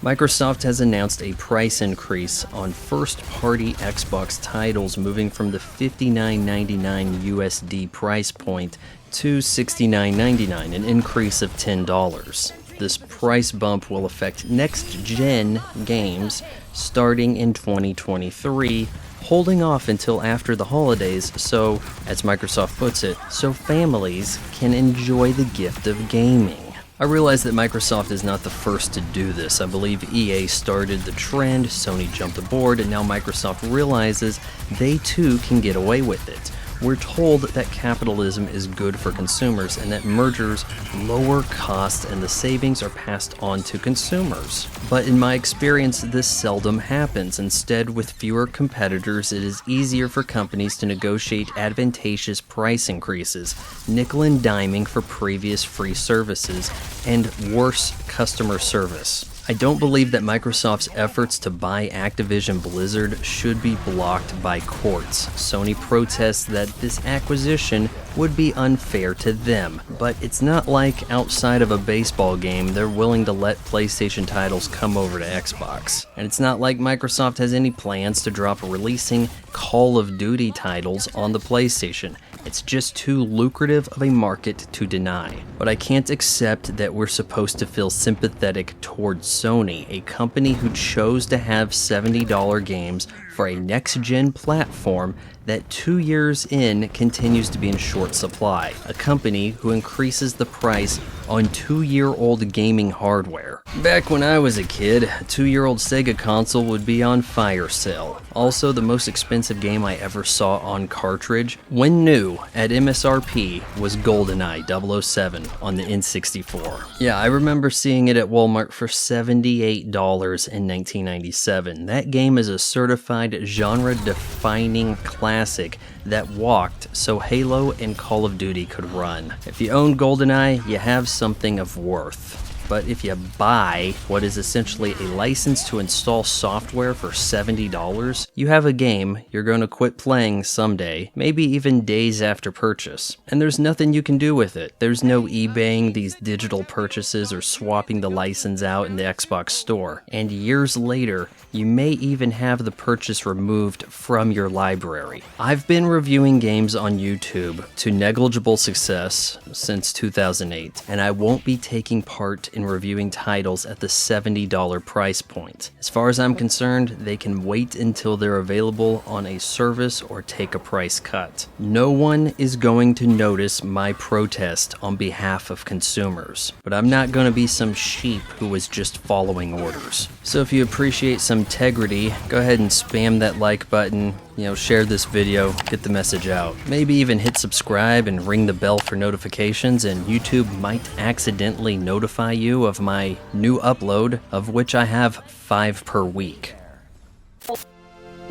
Microsoft has announced a price increase on first-party Xbox titles, moving from the $59.99 USD price point to $69.99, an increase of $10. This price bump will affect next-gen games starting in 2023, holding off until after the holidays so, as Microsoft puts it, so families can enjoy the gift of gaming. I realize that Microsoft is not the first to do this. I believe EA started the trend, Sony jumped aboard, and now Microsoft realizes they too can get away with it. We're told that capitalism is good for consumers and that mergers lower costs and the savings are passed on to consumers. But in my experience, this seldom happens. Instead, with fewer competitors, it is easier for companies to negotiate advantageous price increases, nickel and diming for previous free services, and worse customer service. I don't believe that Microsoft's efforts to buy Activision Blizzard should be blocked by courts. Sony protests that this acquisition would be unfair to them, but it's not like outside of a baseball game they're willing to let PlayStation titles come over to Xbox. And it's not like Microsoft has any plans to drop releasing Call of Duty titles on the PlayStation. It's just too lucrative of a market to deny. But I can't accept that we're supposed to feel sympathetic towards Sony, a company who chose to have $70 games for a next-gen platform that 2 years in continues to be in short supply. A company who increases the price on 2-year-old gaming hardware. Back when I was a kid, a 2-year-old Sega console would be on fire sale. Also, the most expensive game I ever saw on cartridge, when new, at MSRP, was GoldenEye 007 on the N64. Yeah, I remember seeing it at Walmart for $78 in 1997. That game is a certified genre-defining classic that walked so Halo and Call of Duty could run. If you own GoldenEye, you have something of worth. But if you buy what is essentially a license to install software for $70, you have a game you're going to quit playing someday, maybe even days after purchase. And there's nothing you can do with it. There's no eBaying these digital purchases or swapping the license out in the Xbox store. And years later, you may even have the purchase removed from your library. I've been reviewing games on YouTube to negligible success since 2008, and I won't be taking part in reviewing titles at the $70 price point. As far as I'm concerned, they can wait until they're available on a service or take a price cut. No one is going to notice my protest on behalf of consumers, but I'm not going to be some sheep who was just following orders. So if you appreciate some integrity, go ahead and spam that like button, share this video, get the message out. Maybe even hit subscribe and ring the bell for notifications, and YouTube might accidentally notify you of my new upload, of which I have 5 per week.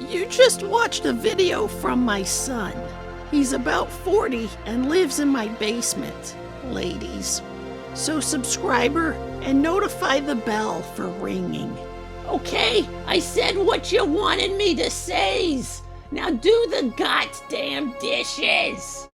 You just watched a video from my son. He's about 40 and lives in my basement, ladies. So subscribe her and notify the bell for ringing. Okay, I said what you wanted me to say. Now do the goddamn dishes.